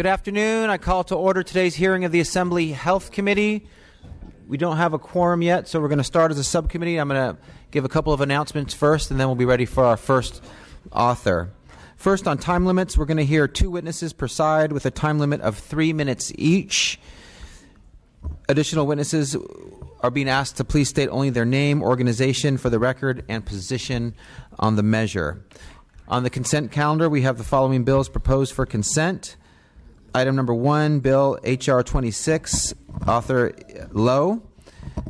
Good afternoon. I call to order today's hearing of the Assembly Health Committee. We don't have a quorum yet, so we're going to start as a subcommittee. I'm going to give a couple of announcements first, and then we'll be ready for our first author. First, on time limits, we're going to hear 2 witnesses per side with a time limit of 3 minutes each. Additional witnesses are being asked to please state only their name, organization for the record, and position on the measure. On the consent calendar, we have the following bills proposed for consent. Item number 1, Bill H.R. 26, author Lowe.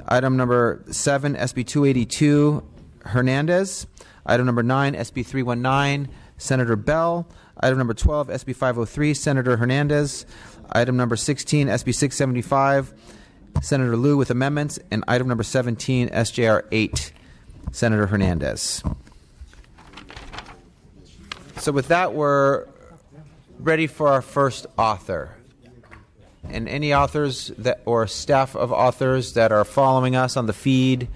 Item number 7, SB 282, Hernandez. Item number 9, SB 319, Senator Bell. Item number 12, SB 503, Senator Hernandez. Item number 16, SB 675, Senator Liu with amendments. And item number 17, SJR 8, Senator Hernandez. So with that, we're ready for our first author. And any authors that or staff of authors that are following us on the feed,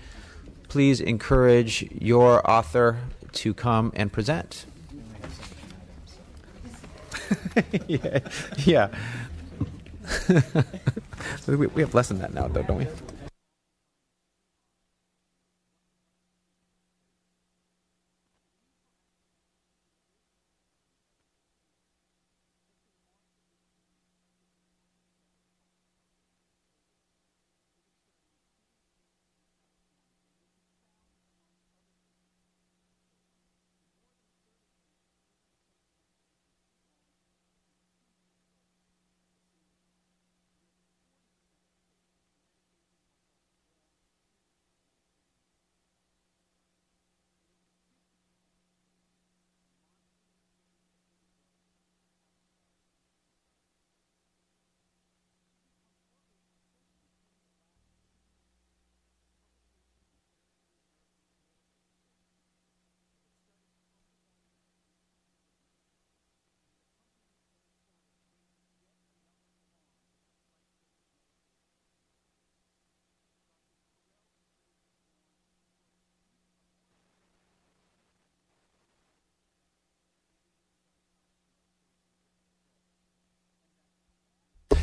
please encourage your author to come and present. yeah. We have less than that now, though, don't we?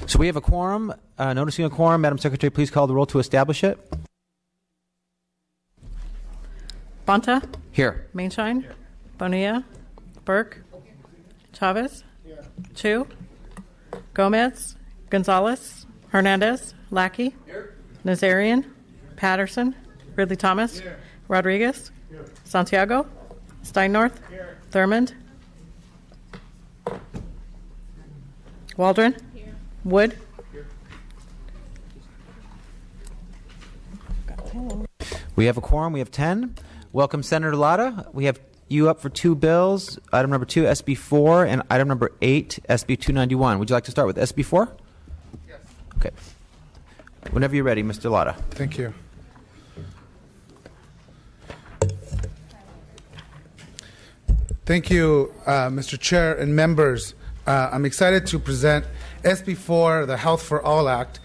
So we have a quorum. Noticing a quorum, Madam Secretary, please call the roll to establish it. Bonta? Here. Mainshine? Here. Bonilla? Burke? Chavez? Here. Chu? Gomez? Gonzalez? Hernandez? Lackey? Here. Nazarian? Patterson? Ridley Thomas? Here. Rodriguez? Here. Santiago? Steinnorth? Here. Thurmond? Waldron? Wood? We have a quorum. We have 10. Welcome, Senator Latta. We have you up for 2 bills. Item number 2, SB 4, and item number 8, SB 291. Would you like to start with SB 4? Yes. Okay. Whenever you're ready, Mr. Latta. Thank you. Thank you, Mr. Chair and members. I'm excited to present SB 4, the Health for All Act.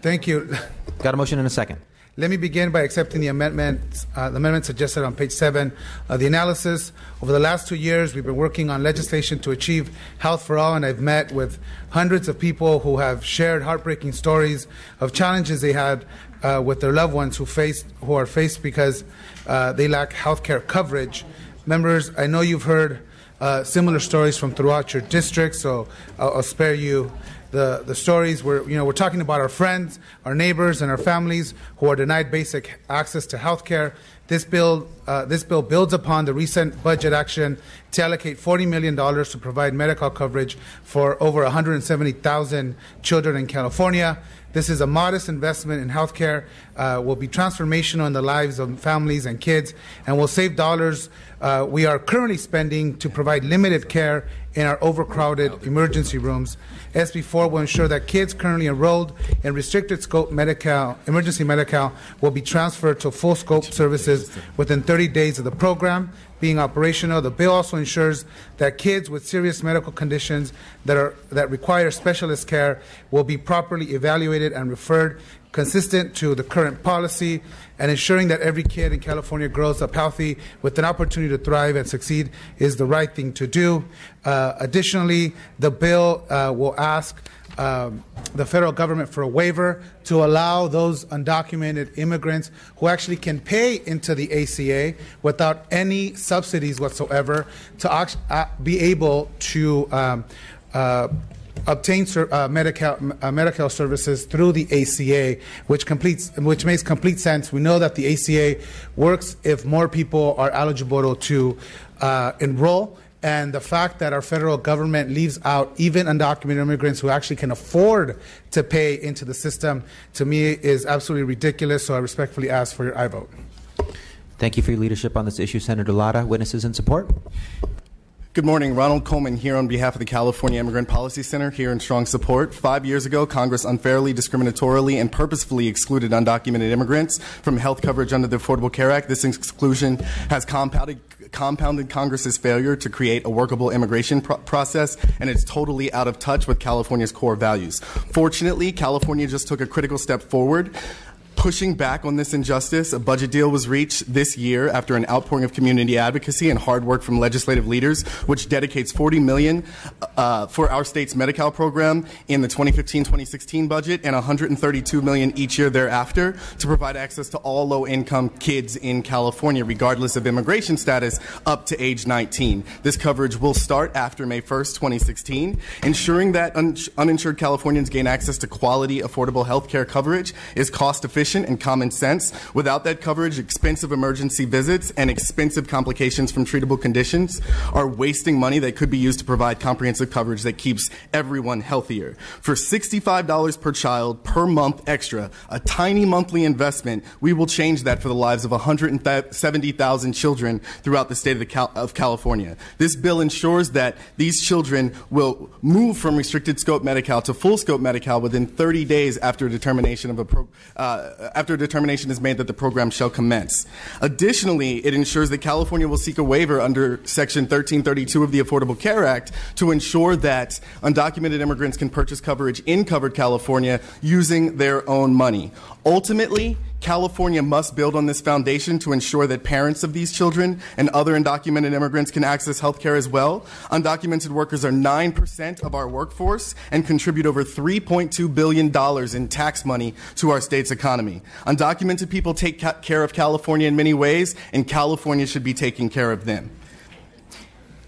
Thank you. Got a motion in a second. Let me begin by accepting the amendment suggested on page 7 of the analysis. Over the last 2 years, we've been working on legislation to achieve health for all, and I've met with hundreds of people who have shared heartbreaking stories of challenges they had with their loved ones who are faced because they lack health care coverage. Members, I know you've heard similar stories from throughout your district, so I'll spare you the stories. We're talking about our friends, our neighbors, and our families who are denied basic access to health care. This bill builds upon the recent budget action to allocate $40 million to provide medical coverage for over 170,000 children in California. This is a modest investment in health care, will be transformational in the lives of families and kids, and will save dollars we are currently spending to provide limited care in our overcrowded emergency rooms. SB 4 will ensure that kids currently enrolled in restricted scope emergency medical will be transferred to full scope services within 30 days of the program being operational. The bill also ensures that kids with serious medical conditions that require specialist care will be properly evaluated and referred consistent to the current policy, and ensuring that every kid in California grows up healthy with an opportunity to thrive and succeed is the right thing to do. Additionally, the bill will ask the federal government for a waiver to allow those undocumented immigrants who actually can pay into the ACA without any subsidies whatsoever to be able to obtain medical services through the ACA, which makes complete sense. We know that the ACA works if more people are eligible to enroll. And the fact that our federal government leaves out even undocumented immigrants who actually can afford to pay into the system, to me, is absolutely ridiculous. So I respectfully ask for your aye vote. Thank you for your leadership on this issue, Senator Lara. Witnesses in support? Good morning. Ronald Coleman here on behalf of the California Immigrant Policy Center, here in strong support. 5 years ago, Congress unfairly, discriminatorily, and purposefully excluded undocumented immigrants from health coverage under the Affordable Care Act. This exclusion has compounded Congress's failure to create a workable immigration process, and it's totally out of touch with California's core values. Fortunately, California just took a critical step forward. Pushing back on this injustice, a budget deal was reached this year after an outpouring of community advocacy and hard work from legislative leaders, which dedicates $40 million for our state's Medi-Cal program in the 2015-2016 budget and $132 million each year thereafter to provide access to all low-income kids in California, regardless of immigration status, up to age 19. This coverage will start after May 1st, 2016. Ensuring that uninsured Californians gain access to quality, affordable health care coverage is cost-efficient and common sense. Without that coverage, expensive emergency visits and expensive complications from treatable conditions are wasting money that could be used to provide comprehensive coverage that keeps everyone healthier. For $65 per child per month extra, a tiny monthly investment, we will change that for the lives of 170,000 children throughout the state of California. This bill ensures that these children will move from restricted scope Medi-Cal to full scope Medi-Cal within 30 days after a determination is made that the program shall commence. Additionally, it ensures that California will seek a waiver under Section 1332 of the Affordable Care Act to ensure that undocumented immigrants can purchase coverage in covered California using their own money. Ultimately, California must build on this foundation to ensure that parents of these children and other undocumented immigrants can access health care as well. Undocumented workers are 9% of our workforce and contribute over $3.2 billion in tax money to our state's economy. Undocumented people take care of California in many ways, and California should be taking care of them.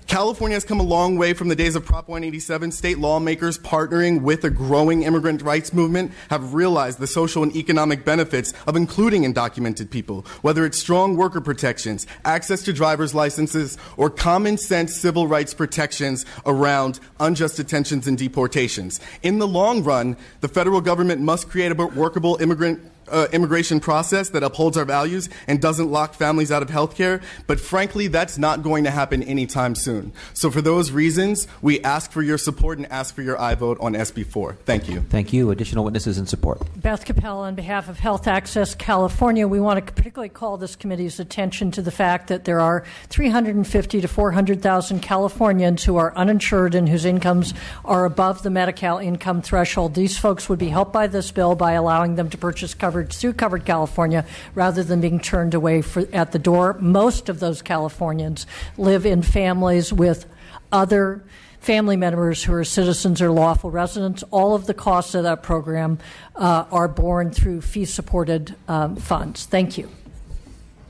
California has come a long way from the days of Prop 187. State lawmakers partnering with a growing immigrant rights movement have realized the social and economic benefits of including undocumented people, whether it's strong worker protections, access to driver's licenses, or common sense civil rights protections around unjust detentions and deportations. In the long run, the federal government must create a workable immigration process that upholds our values and doesn't lock families out of health care, but frankly, that's not going to happen anytime soon. So for those reasons, we ask for your support and ask for your aye vote on SB 4. Thank you. Thank you. Additional witnesses in support? Beth Capel on behalf of Health Access California. We want to particularly call this committee's attention to the fact that there are 350 to 400,000 Californians who are uninsured and whose incomes are above the Medi-Cal income threshold. These folks would be helped by this bill by allowing them to purchase coverage through Covered California rather than being turned away at the door. Most of those Californians live in families with other family members who are citizens or lawful residents. All of the costs of that program are borne through fee-supported funds. Thank you.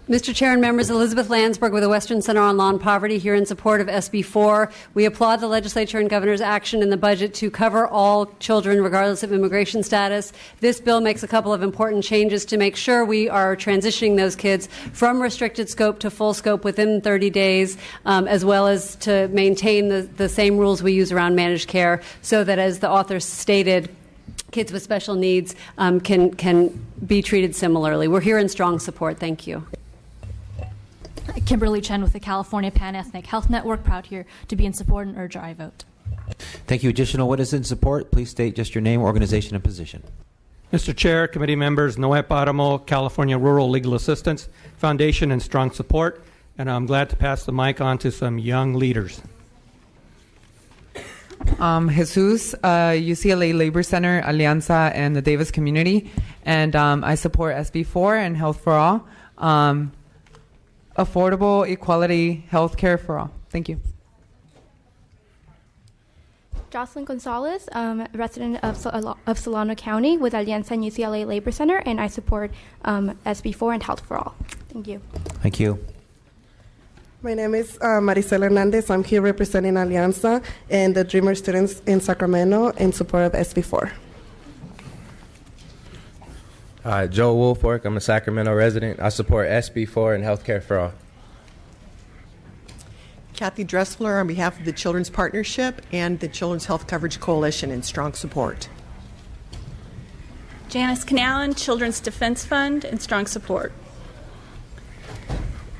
Mr. Chair and members, Elizabeth Landsberg with the Western Center on Law and Poverty here in support of SB 4. We applaud the legislature and governor's action in the budget to cover all children regardless of immigration status. This bill makes a couple of important changes to make sure we are transitioning those kids from restricted scope to full scope within 30 days, as well as to maintain the same rules we use around managed care so that, as the author stated, kids with special needs can be treated similarly. We're here in strong support. Thank you. Kimberly Chen with the California Pan-Ethnic Health Network, proud here to be in support and urge our aye vote. Thank you. Additional witnesses in support? Please state just your name, organization, and position. Mr. Chair, committee members, Noe Paramo, California Rural Legal Assistance Foundation, in strong support, and I'm glad to pass the mic on to some young leaders. Jesus, UCLA Labor Center, Alianza, and the Davis community. and I support SB4 and Health for All. Affordable, equality, health care for all. Thank you. Jocelyn Gonzalez, resident of Solano County with Alianza and UCLA Labor Center, and I support SB4 and Health for All. Thank you. Thank you. My name is Maricela Hernandez. I'm here representing Alianza and the Dreamer students in Sacramento in support of SB4. Joe Wolfwork. I'm a Sacramento resident. I support SB4 and Healthcare for All. Kathy Dressler on behalf of the Children's Partnership and the Children's Health Coverage Coalition in strong support. Janice Canallen, Children's Defense Fund in strong support.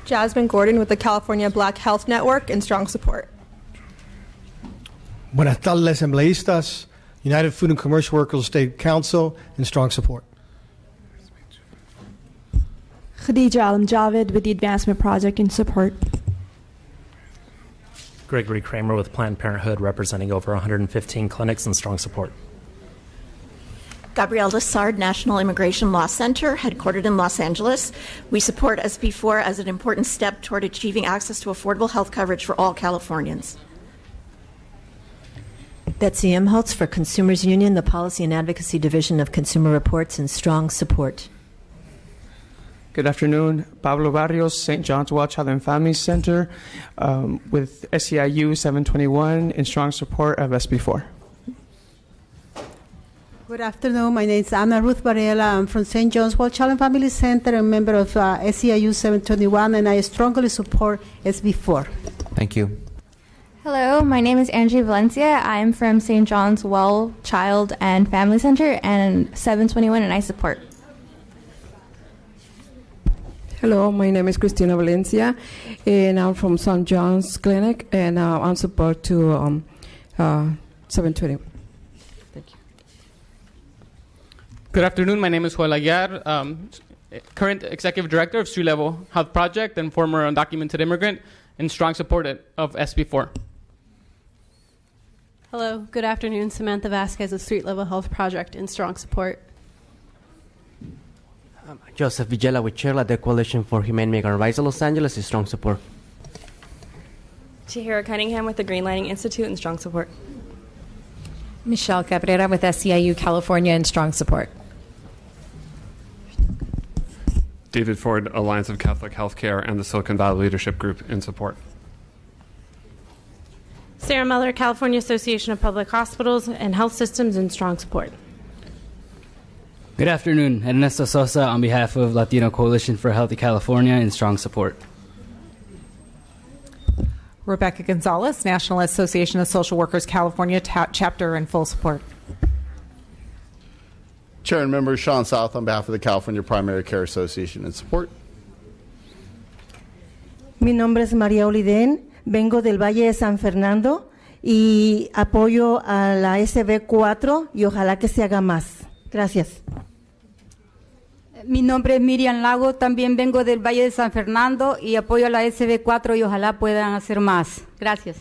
Jasmine Gordon with the California Black Health Network in strong support. Buenas tardes, asambleístas. United Food and Commercial Workers State Council in strong support. Khadija Alam Javed with the Advancement Project in support. Gregory Kramer with Planned Parenthood representing over 115 clinics in strong support. Gabrielle Lessard, National Immigration Law Center, headquartered in Los Angeles. We support SB4 as an important step toward achieving access to affordable health coverage for all Californians. Betsy Imholtz for Consumers Union, the Policy and Advocacy Division of Consumer Reports, in strong support. Good afternoon. Pablo Barrios, St. John's Well Child and Family Center, with SEIU 721 in strong support of SB4. Good afternoon. My name is Ana Ruth Varela. I'm from St. John's Well Child and Family Center, a member of SEIU 721, and I strongly support SB4. Thank you. Hello, my name is Angie Valencia. I'm from St. John's Well Child and Family Center and 721, and I support. Hello, my name is Cristina Valencia, and I'm from St. John's Clinic, and I'm support to 720. Thank you. Good afternoon. My name is Joel Aguiar, current Executive Director of Street Level Health Project and former undocumented immigrant, in strong support of SB4. Hello, good afternoon. Samantha Vasquez of Street Level Health Project in strong support. Joseph Vigela with Cherla, the Coalition for Humane Migrant Rights of Los Angeles, in strong support. Chihira Cunningham with the Green Lighting Institute in strong support. Michelle Cabrera with SEIU California in strong support. David Ford, Alliance of Catholic Healthcare, and the Silicon Valley Leadership Group in support. Sarah Miller, California Association of Public Hospitals and Health Systems in strong support. Good afternoon. Ernesto Sosa on behalf of Latino Coalition for Healthy California in strong support. Rebecca Gonzalez, National Association of Social Workers California chapter in full support. Chair and member Sean South on behalf of the California Primary Care Association in support. Mi nombre es María Oliden, vengo del Valle de San Fernando y apoyo a la SB4 y ojalá que se haga más. Gracias. Mi nombre es Miriam Lago, también vengo del Valle de San Fernando y apoyo a la SB4 y ojalá puedan hacer más. Gracias.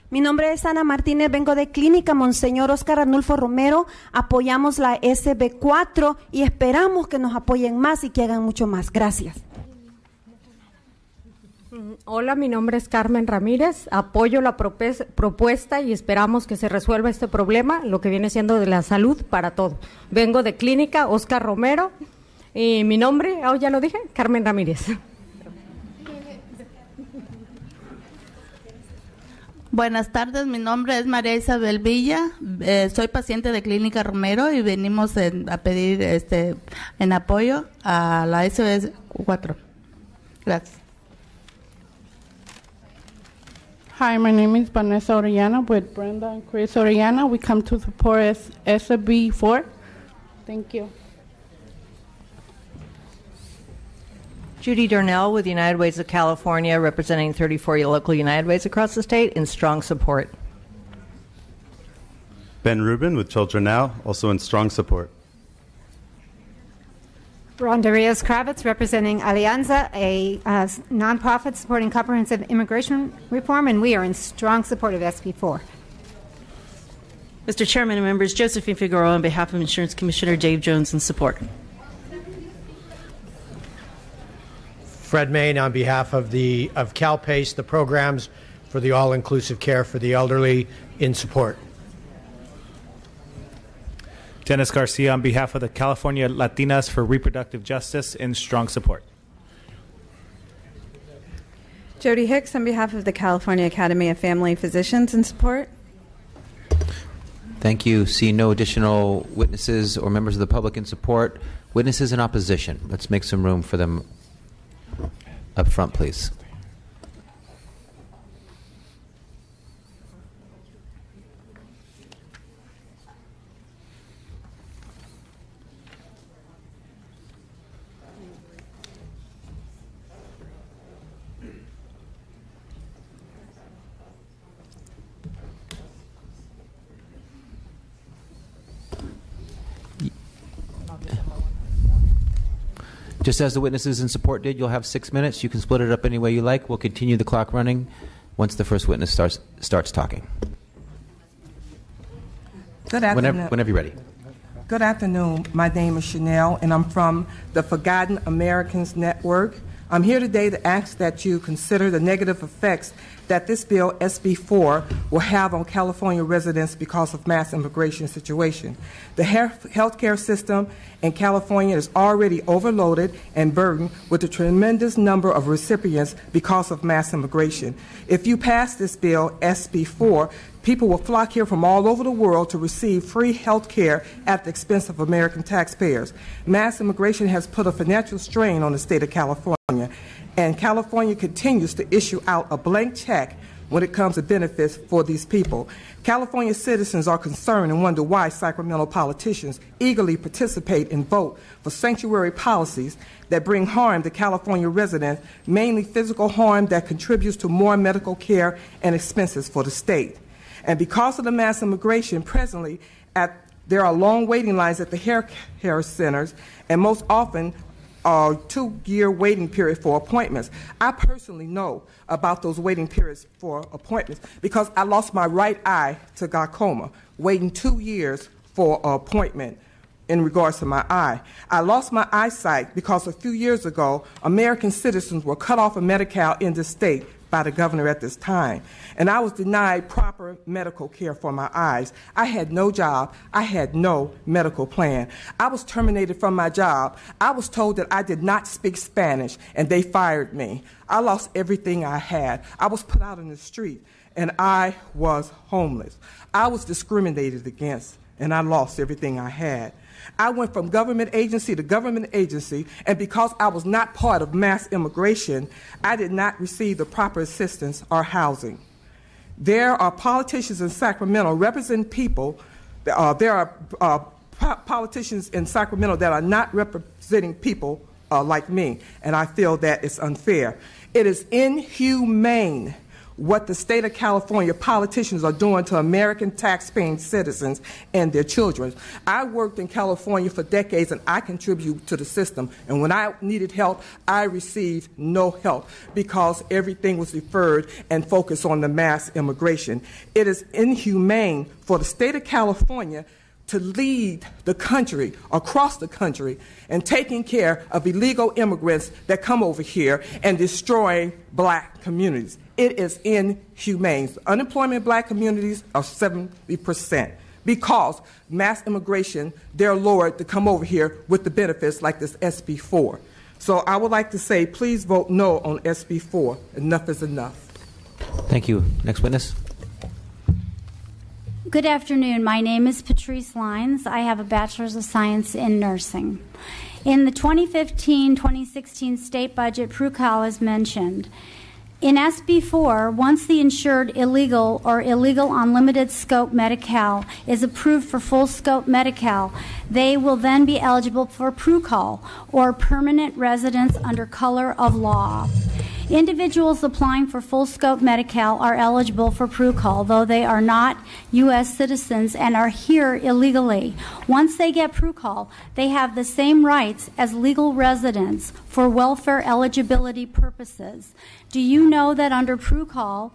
Mi nombre es Ana Martínez, vengo de Clínica Monseñor Oscar Arnulfo Romero, apoyamos la SB4 y esperamos que nos apoyen más y que hagan mucho más. Gracias. Hola, mi nombre es Carmen Ramírez, apoyo la propuesta y esperamos que se resuelva este problema, lo que viene siendo de la salud para todo. Vengo de Clínica Oscar Romero y mi nombre, ya lo dije, Carmen Ramírez. Buenas tardes, mi nombre es María Isabel Villa, soy paciente de Clínica Romero y venimos a pedir en apoyo a la SB4. Gracias. Hi, my name is Vanessa Orellana with Brenda and Chris Orellana. We come to support SB4. Thank you. Judy Darnell with United Ways of California, representing 34 local United Ways across the state, in strong support. Ben Rubin with Children Now, also in strong support. Rhonda Reyes-Kravitz, representing Alianza, a nonprofit supporting comprehensive immigration reform, and we are in strong support of SB4. Mr. Chairman and members, Josephine Figueroa on behalf of Insurance Commissioner Dave Jones in support. Fred Main on behalf of CalPACE, the programs for the all-inclusive care for the elderly, in support. Dennis Garcia on behalf of the California Latinas for Reproductive Justice, in strong support. Jody Hicks on behalf of the California Academy of Family Physicians, in support. Thank you. See no additional witnesses or members of the public in support. Witnesses in opposition. Let's make some room for them up front, please. Just as the witnesses in support did, you'll have 6 minutes. You can split it up any way you like. We'll continue the clock running once the first witness starts talking. Good afternoon. Whenever you're ready. Good afternoon. My name is Chanel, and I'm from the Forgotten Americans Network. I'm here today to ask that you consider the negative effects that this bill, SB 4, will have on California residents because of mass immigration situation. The healthcare system in California is already overloaded and burdened with a tremendous number of recipients because of mass immigration. If you pass this bill, SB 4, people will flock here from all over the world to receive free health care at the expense of American taxpayers. Mass immigration has put a financial strain on the state of California, and California continues to issue out a blank check when it comes to benefits for these people. California citizens are concerned and wonder why Sacramento politicians eagerly participate and vote for sanctuary policies that bring harm to California residents, mainly physical harm that contributes to more medical care and expenses for the state. And because of the mass immigration, presently there are long waiting lines at the hair care centers, and most often a 2-year waiting period for appointments. I personally know about those waiting periods for appointments because I lost my right eye to glaucoma, waiting 2 years for an appointment in regards to my eye. I lost my eyesight because a few years ago, American citizens were cut off of Medi-Cal in this state by the governor at this time, and I was denied proper medical care for my eyes. I had no job. I had no medical plan. I was terminated from my job. I was told that I did not speak Spanish, and they fired me. I lost everything I had. I was put out in the street, and I was homeless. I was discriminated against, and I lost everything I had. I went from government agency to government agency, and because I was not part of mass immigration, I did not receive the proper assistance or housing. There are politicians in Sacramento representing people. There are politicians in Sacramento that are not representing people like me, and I feel that it's unfair. It is inhumane what the state of California politicians are doing to American taxpaying citizens and their children. I worked in California for decades, and I contribute to the system. And when I needed help, I received no help because everything was deferred and focused on the mass immigration. It is inhumane for the state of California to lead the country, across the country, and taking care of illegal immigrants that come over here and destroying black communities. It is inhumane. The unemployment in black communities are 70% because mass immigration, they're lured to come over here with the benefits like this SB 4. So I would like to say, please vote no on SB 4. Enough is enough. Thank you. Next witness. Good afternoon. My name is Patrice Lines. I have a Bachelor's of Science in Nursing. In the 2015-2016 state budget, PRUCAL is mentioned. In SB 4, once the insured illegal or illegal on limited scope Medi-Cal is approved for full scope Medi-Cal, they will then be eligible for PRUCAL, or permanent residence under color of law. Individuals applying for full scope Medi-Cal are eligible for PRUCAL, though they are not U.S. citizens and are here illegally. Once they get PRUCAL, they have the same rights as legal residents for welfare eligibility purposes. Do you know that under PRUCAL,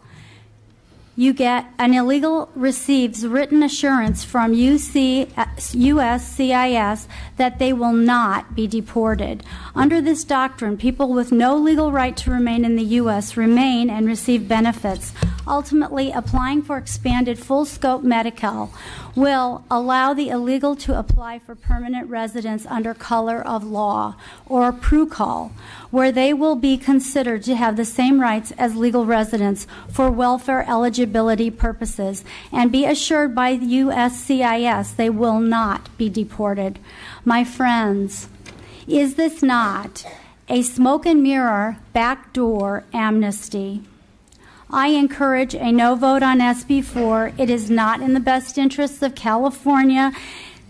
An illegal receives written assurance from USCIS that they will not be deported. Under this doctrine, people with no legal right to remain in the U.S. remain and receive benefits. Ultimately, applying for expanded full-scope Medi-Cal will allow the illegal to apply for permanent residence under color of law, or PRUCAL, where they will be considered to have the same rights as legal residents for welfare eligibility purposes, and be assured by USCIS they will not be deported. My friends, is this not a smoke and mirror backdoor amnesty? I encourage a no vote on SB 4. It is not in the best interests of California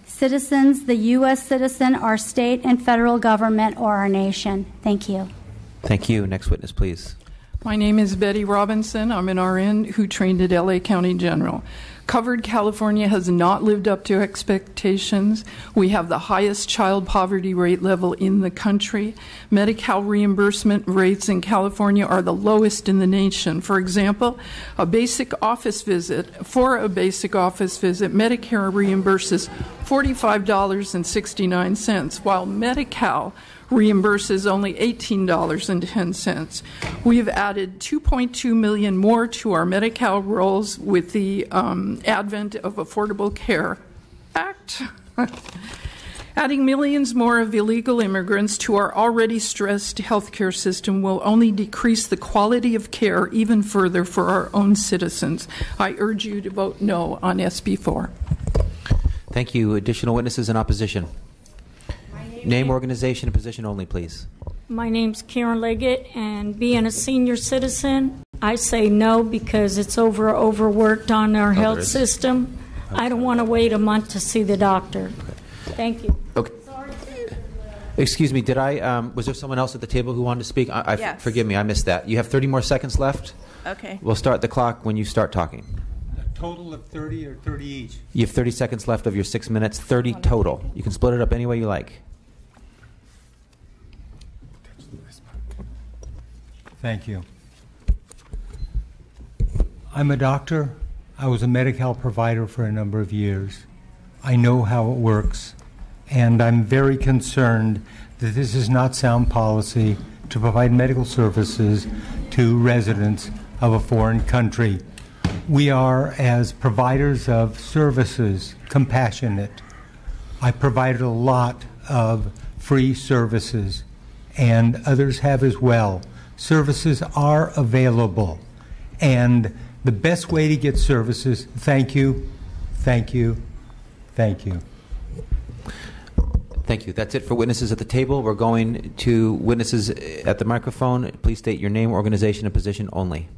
citizens, the U.S. citizen, our state and federal government, or our nation. Thank you. Thank you. Next witness, please. My name is Betty Robinson. I'm an RN who trained at LA County General. Covered California has not lived up to expectations. We have the highest child poverty rate level in the country. Medi-Cal reimbursement rates in California are the lowest in the nation. For example, for a basic office visit, Medicare reimburses $45.69, while Medi-Cal reimburses only $18.10. We've added 2.2 million more to our Medi-Cal rolls with the advent of Affordable Care Act. Adding millions more of illegal immigrants to our already stressed healthcare system will only decrease the quality of care even further for our own citizens. I urge you to vote no on SB 4. Thank you. Additional witnesses in opposition. Name, organization, and position only, please. My name's Karen Leggett, and being a senior citizen, I say no because it's overworked on our health system. I don't want to wait a month to see the doctor. Thank you. Okay. Excuse me, was there someone else at the table who wanted to speak? Yes. Forgive me, I missed that. You have 30 more seconds left. Okay. We'll start the clock when you start talking. A total of 30 or 30 each? You have 30 seconds left of your 6 minutes, 30 total. You can split it up any way you like. Thank you. I'm a doctor. I was a Medi-Cal provider for a number of years. I know how it works, and I'm very concerned that this is not sound policy to provide medical services to residents of a foreign country. We are, as providers of services, compassionate. I provided a lot of free services, and others have as well. Services are available, and the best way to get services, thank you, thank you, thank you. Thank you. That's it for witnesses at the table. We're going to witnesses at the microphone. Please state your name, organization, and position only.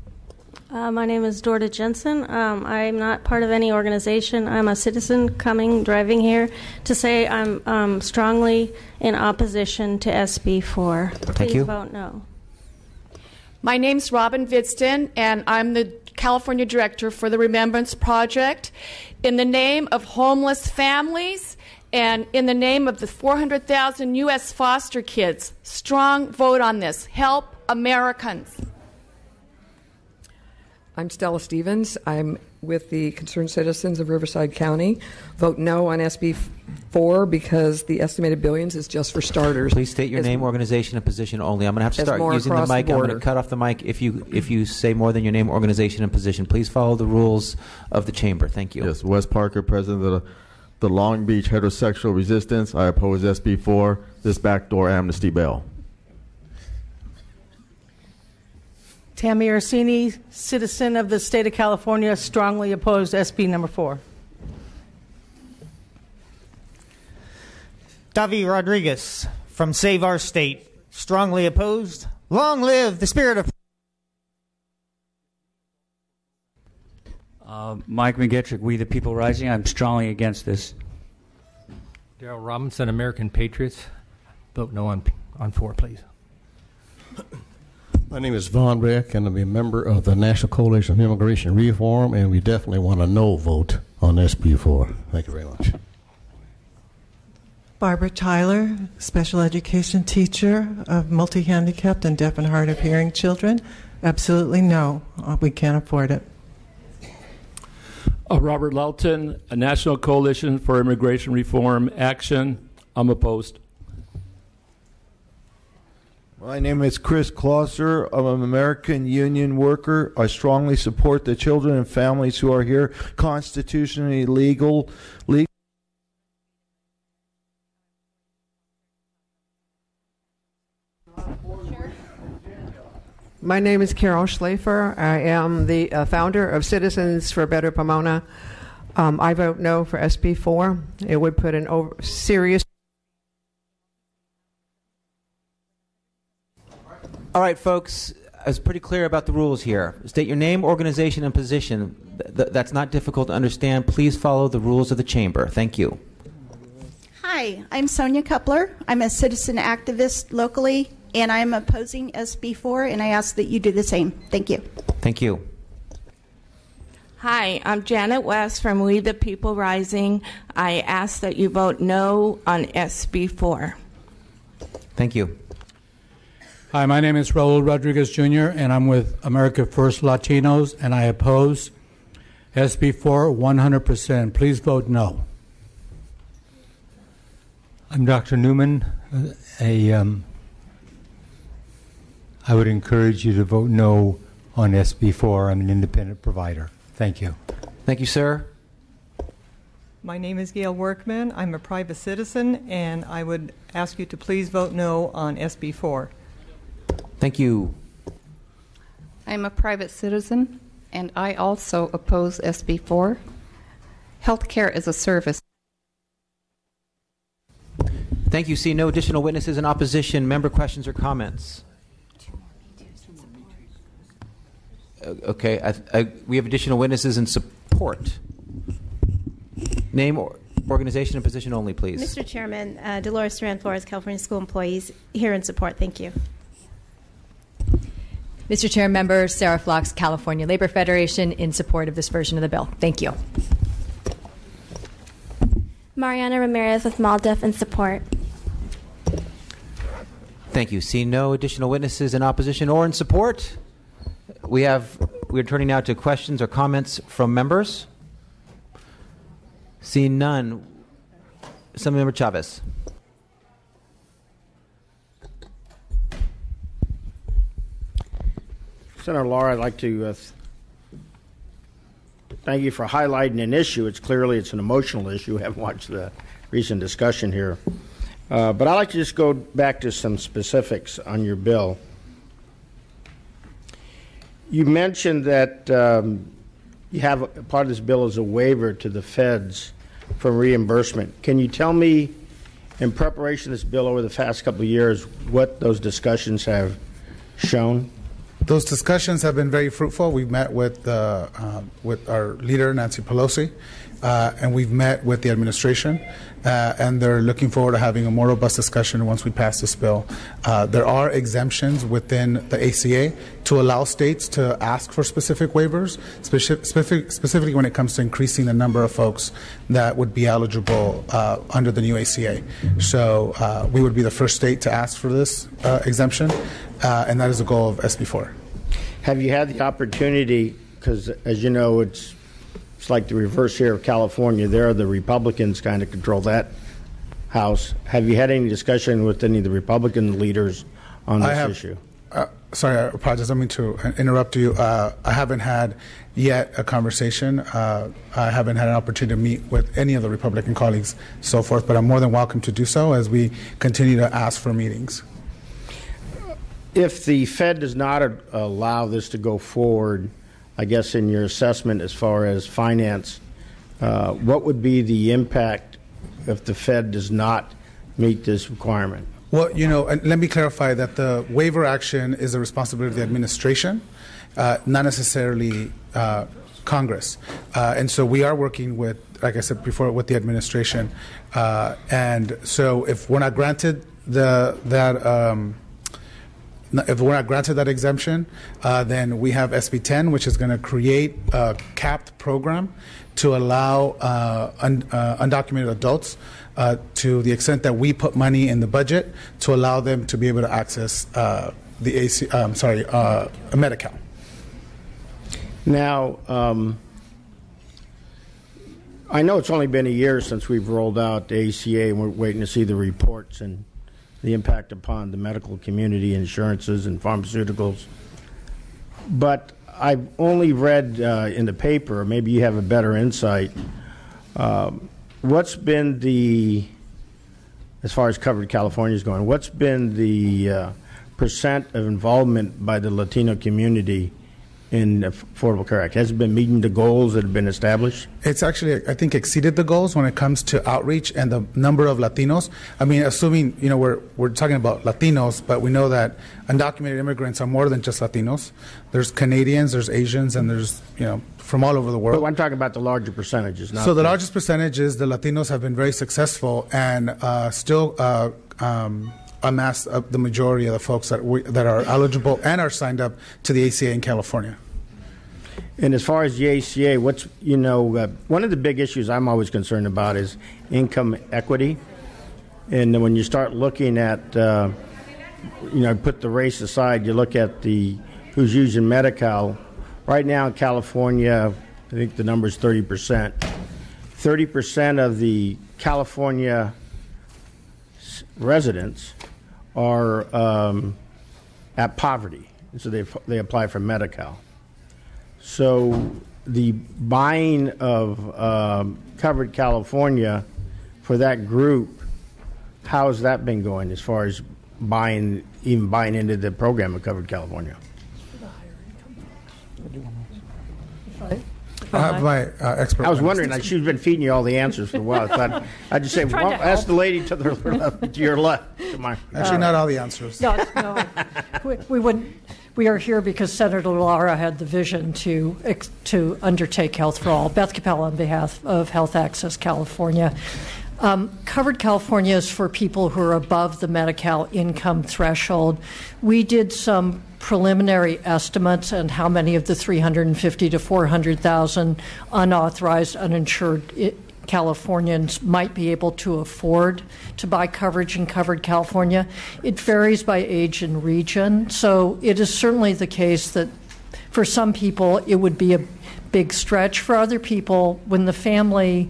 My name is Dorda Jensen. I'm not part of any organization. I'm a citizen driving here to say I'm strongly in opposition to SB 4. Thank you. Please vote no. My name's Robin Vidston, and I'm the California Director for the Remembrance Project. In the name of homeless families and in the name of the 400,000 U.S. foster kids, strong vote on this. Help Americans. I'm Stella Stevens. I'm with the Concerned Citizens of Riverside County. Vote no on SB 4 because the estimated billions is just for starters. Please state your name, organization, and position only. I'm going to have to start using the mic. I'm going to cut off the mic if you say more than your name, organization, and position. Please follow the rules of the chamber. Thank you. Yes, Wes Parker, president of the Long Beach Heterosexual Resistance. I oppose SB 4, this backdoor amnesty bill. Tammy Orsini, citizen of the state of California, strongly opposed SB number 4. Davi Rodriguez from Save Our State, strongly opposed. Long live the spirit of... Mike McGettrick, We the People Rising. I'm strongly against this. Darrell Robinson, American Patriots. Vote no on 4, please. My name is Vaughn Rick, and I'm a member of the National Coalition of Immigration Reform, and we definitely want a no vote on SB 4. Thank you very much. Barbara Tyler, special education teacher of multi-handicapped and deaf and hard of hearing children. Absolutely no. We can't afford it. Robert Lelton, a National Coalition for Immigration Reform Action. I'm opposed. My name is Chris Clauser. I'm an American union worker. I strongly support the children and families who are here constitutionally legal. My name is Carol Schlafer. I am the founder of Citizens for Better Pomona. I vote no for SB 4. It would put an serious... All right, folks, I was pretty clear about the rules here. State your name, organization, and position. That's not difficult to understand. Please follow the rules of the chamber. Thank you. Hi, I'm Sonia Kupler. I'm a citizen activist locally, and I'm opposing SB 4, and I ask that you do the same. Thank you. Thank you. Hi, I'm Janet West from We the People Rising. I ask that you vote no on SB 4. Thank you. Hi, my name is Raul Rodriguez Jr., and I'm with America First Latinos, and I oppose SB 4 100%. Please vote no. I'm Dr. Newman. I would encourage you to vote no on SB 4. I'm an independent provider. Thank you. Thank you, sir. My name is Gail Workman. I'm a private citizen, and I would ask you to please vote no on SB 4. Thank you. I'm a private citizen, and I also oppose SB 4. Healthcare is a service. Thank you. See no additional witnesses in opposition. Member questions or comments? Okay. We have additional witnesses in support. Name, organization, and position only, please. Mr. Chairman, Dolores Duran Flores, California School Employees, here in support. Thank you. Mr. Chair, member Sarah Flox, California Labor Federation, in support of this version of the bill. Thank you. Mariana Ramirez with MALDEF in support. Thank you. See no additional witnesses in opposition or in support. We're turning now to questions or comments from members. Seeing none. Assemblymember Chavez. Senator Laura, I'd like to thank you for highlighting an issue. It's an emotional issue. I haven't watched the recent discussion here. But I'd like to just go back to some specifics on your bill. You mentioned that you have part of this bill is a waiver to the feds for reimbursement. Can you tell me, in preparation of this bill over the past couple of years, what those discussions have shown? Those discussions have been very fruitful. We've met with our leader, Nancy Pelosi, and we've met with the administration, and they're looking forward to having a more robust discussion once we pass this bill. There are exemptions within the ACA to allow states to ask for specific waivers, specifically when it comes to increasing the number of folks that would be eligible under the new ACA. So we would be the first state to ask for this exemption, and that is the goal of SB 4. Have you had the opportunity, because as you know, it's like the reverse here of California. There, the Republicans kind of control that House. Have you had any discussion with any of the Republican leaders on this issue? Sorry, I apologize. I don't mean to interrupt you. I haven't had yet a conversation. I haven't had an opportunity to meet with any of the Republican colleagues, so forth, but I'm more than welcome to do so as we continue to ask for meetings. If the Fed does not allow this to go forward, I guess in your assessment as far as finance, what would be the impact if the Fed does not meet this requirement? Well, and let me clarify that the waiver action is the responsibility of the administration, not necessarily Congress. And so we are working with, like I said before, with the administration. And so if we're not granted if we're not granted that exemption, then we have SB 10, which is going to create a capped program to allow undocumented adults, to the extent that we put money in the budget, to allow them to be able to access Medi-Cal. Now, I know it's only been a year since we've rolled out the ACA, and we're waiting to see the reports and the impact upon the medical community, insurances, and pharmaceuticals. But I've only read in the paper, maybe you have a better insight, what's been the, as far as Covered California is going, what's been the percent of involvement by the Latino community in the Affordable Care Act? Has it been meeting the goals that have been established? It's actually, I think, exceeded the goals when it comes to outreach and the number of Latinos. I mean, assuming, we're talking about Latinos, but we know that undocumented immigrants are more than just Latinos. There's Canadians, there's Asians, and there's, from all over the world. But I'm talking about the larger percentages. So the largest percentage is the Latinos have been very successful and still amass the majority of the folks that are eligible and are signed up to the ACA in California. And as far as the ACA, what's one of the big issues I'm always concerned about is income equity. And when you start looking at, put the race aside, you look at who's using Medi-Cal. Right now in California, I think the number is 30%. 30% of the California residents are at poverty, so they apply for Medi-Cal. So the buying of Covered California for that group, how has that been going as far as buying into the program of Covered California? I have my expert. I was wondering. She's been feeding you all the answers for a while. I thought I'd just say, ask the lady to the left, to your left. Actually, not all the answers. No. We wouldn't. We are here because Senator Lara had the vision to undertake Health for All. Beth Capella on behalf of Health Access California. Covered California is for people who are above the Medi-Cal income threshold. We did some preliminary estimates on how many of the 350 to 400,000 unauthorized, uninsured Californians might be able to afford to buy coverage in Covered California. It varies by age and region, so it is certainly the case that for some people it would be a big stretch. For other people, when the family,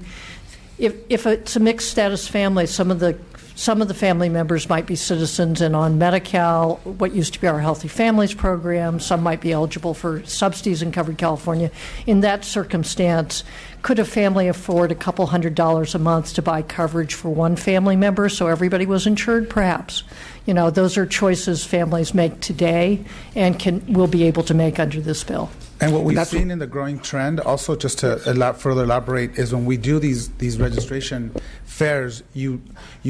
if it's a mixed status family, some of the family members might be citizens and on Medi-Cal, what used to be our Healthy Families program. Some might be eligible for subsidies in Covered California. In that circumstance, could a family afford a couple $100s a month to buy coverage for one family member so everybody was insured? Perhaps. Those are choices families make today and will be able to make under this bill. And what we've seen in the growing trend, also just to further elaborate, is when we do these registration fairs, you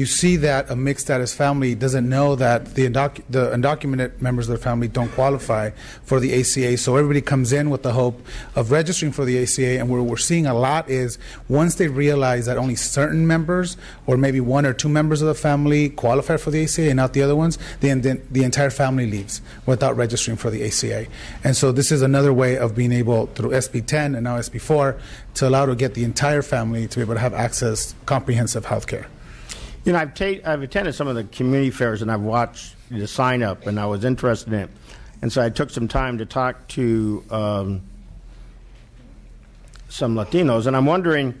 see that a mixed status family doesn't know that the undocumented members of the family don't qualify for the ACA. So everybody comes in with the hope of registering for the ACA, and what we're seeing a lot is once they realize that only certain members or maybe one or two members of the family qualify for the ACA and not the other ones, then the entire family leaves without registering for the ACA. And so this is another way of being able, through SB 10 and now SB 4, to allow to get the entire family to be able to have access to comprehensive health care. I've attended some of the community fairs and I've watched the sign up and I was interested in it. And so I took some time to talk to some Latinos, and I'm wondering,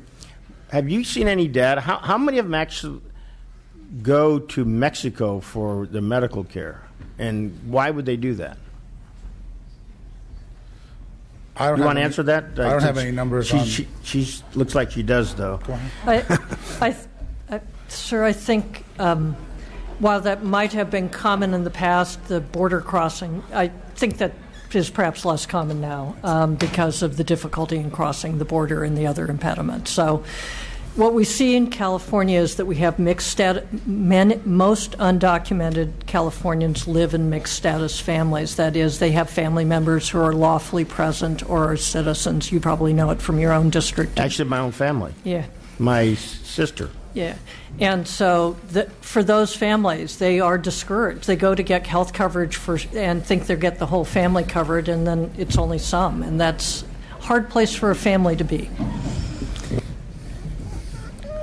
have you seen any data? How many of them actually go to Mexico for the medical care? And why would they do that? You want to answer that? I don't have any numbers. She looks like she does, though. Sir, I think while that might have been common in the past, the border crossing, I think that is perhaps less common now because of the difficulty in crossing the border and the other impediments. So what we see in California is that we have mixed status. Most undocumented Californians live in mixed status families. That is, they have family members who are lawfully present or are citizens. You probably know it from your own district. Actually, my own family. Yeah. My sister. Yeah. And so for those families, they are discouraged. They go to get health coverage and think they'll get the whole family covered, and then it's only some. And that's a hard place for a family to be.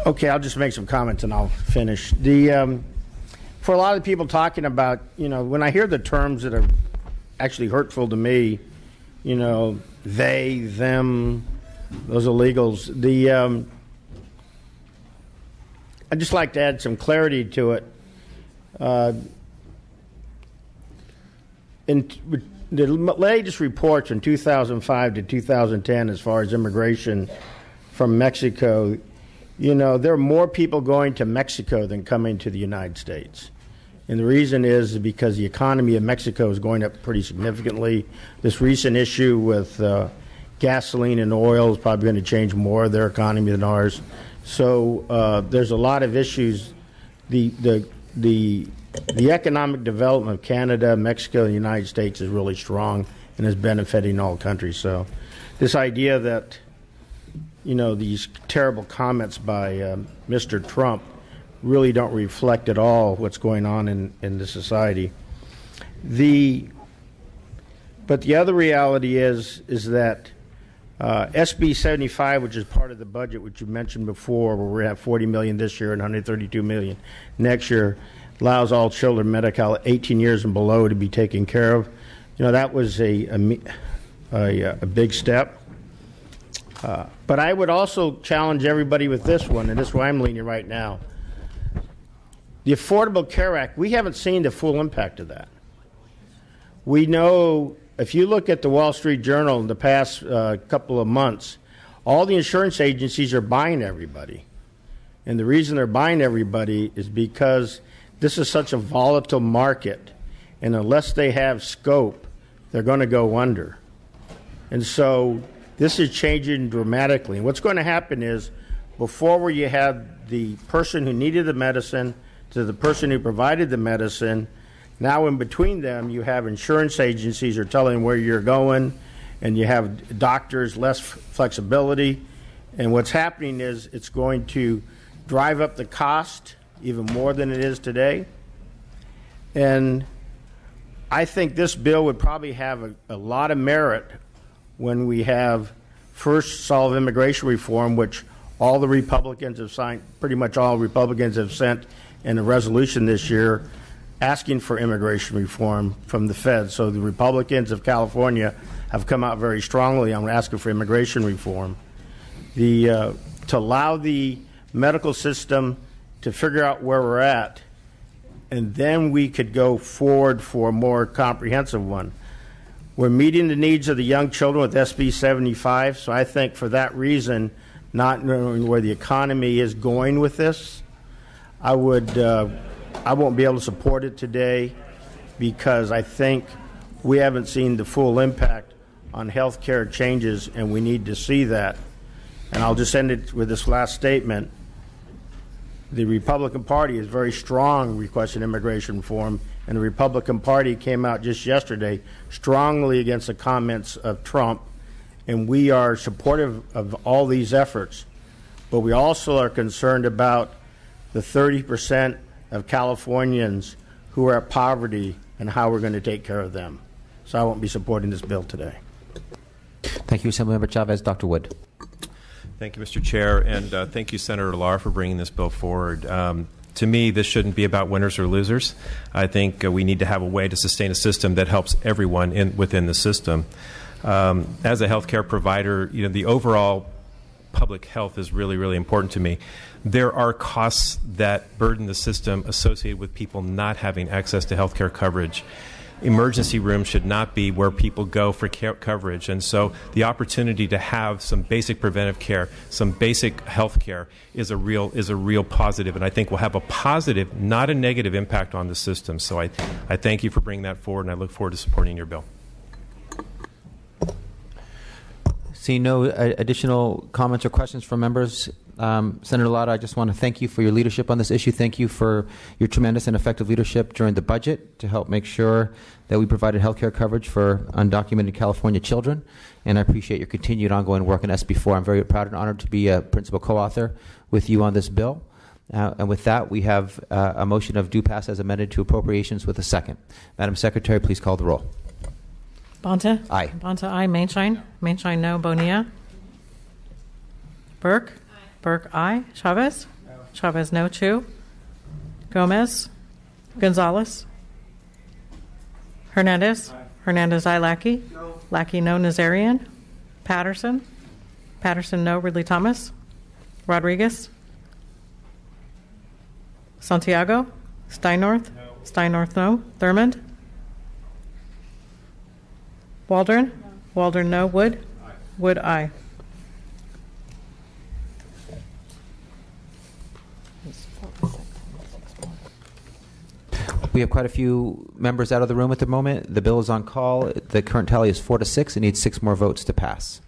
Okay, I'll just make some comments and I'll finish. For a lot of people talking about, when I hear the terms that are actually hurtful to me, they, them, those illegals, I'd just like to add some clarity to it. In the latest reports from 2005 to 2010, as far as immigration from Mexico, there are more people going to Mexico than coming to the United States. And the reason is because the economy of Mexico is going up pretty significantly. This recent issue with gasoline and oil is probably going to change more of their economy than ours. So there's a lot of issues. The economic development of Canada, Mexico, and the United States is really strong and is benefiting all countries. So this idea that, these terrible comments by Mr. Trump really don't reflect at all what's going on in the society. But the other reality is that SB 75, which is part of the budget, which you mentioned before, where we have $40 million this year and $132 million next year, allows all children Medi-Cal 18 years and below to be taken care of. That was a big step. But I would also challenge everybody with this one, and this is where I'm leaning right now. The Affordable Care Act, we haven't seen the full impact of that. We know, if you look at the Wall Street Journal in the past couple of months, all the insurance agencies are buying everybody. And the reason they're buying everybody is because this is such a volatile market, and unless they have scope, they're going to go under. And so this is changing dramatically. And what's going to happen is, before where you had the person who needed the medicine to the person who provided the medicine, now in between them you have insurance agencies are telling where you're going, and you have doctors less flexibility. And what's happening is it's going to drive up the cost even more than it is today. And I think this bill would probably have a lot of merit when we have first solve immigration reform, which all the Republicans have signed, pretty much all Republicans have sent in a resolution this year asking for immigration reform from the feds. So the Republicans of California have come out very strongly on asking for immigration reform. To allow the medical system to figure out where we're at, and then we could go forward for a more comprehensive one. We're meeting the needs of the young children with SB 75, so I think for that reason, not knowing where the economy is going with this, I won't be able to support it today because I think we haven't seen the full impact on health care changes, and we need to see that. And I'll just end it with this last statement. The Republican Party is very strong requesting immigration reform, and the Republican Party came out just yesterday strongly against the comments of Trump, and we are supportive of all these efforts. But we also are concerned about the 30% of Californians who are at poverty and how we're going to take care of them. So I won't be supporting this bill today. Thank you, Assemblymember Chavez. Dr. Wood. Thank you, Mr. Chair, and thank you, Senator Lara, for bringing this bill forward. To me, this shouldn't be about winners or losers. I think we need to have a way to sustain a system that helps everyone within the system. As a healthcare provider, the overall public health is really, really important to me. There are costs that burden the system associated with people not having access to healthcare coverage. Emergency rooms should not be where people go for care coverage. And so the opportunity to have some basic preventive care, some basic health care is a real positive. And I think will have a positive, not a negative impact on the system. So I thank you for bringing that forward, and I look forward to supporting your bill. Seeing no additional comments or questions from members, Senator Lotto, I just want to thank you for your leadership on this issue. Thank you for your tremendous and effective leadership during the budget to help make sure that we provided health care coverage for undocumented California children. And I appreciate your continued ongoing work on SB4. I'm very proud and honored to be a principal co-author with you on this bill. And with that, we have a motion of due pass as amended to appropriations with a second. Madam Secretary, please call the roll. Bonta? Aye. Bonta, aye. Mainshine? Mainshine, no. Bonilla? Burke? Burke, aye. Chavez? No. Chavez, no. Chu? Gomez? Gonzalez? Hernandez? Aye. Hernandez, aye. Lackey? No. Lackey, no. Nazarian? Patterson? Patterson, no. Ridley Thomas? Rodriguez? Santiago? Steinnorth? No. Steinnorth, no. Thurmond? Waldron? Waldron, no. Wood? Aye. Wood, aye. We have quite a few members out of the room at the moment. The bill is on call. The current tally is 4 to 6. It needs 6 more votes to pass.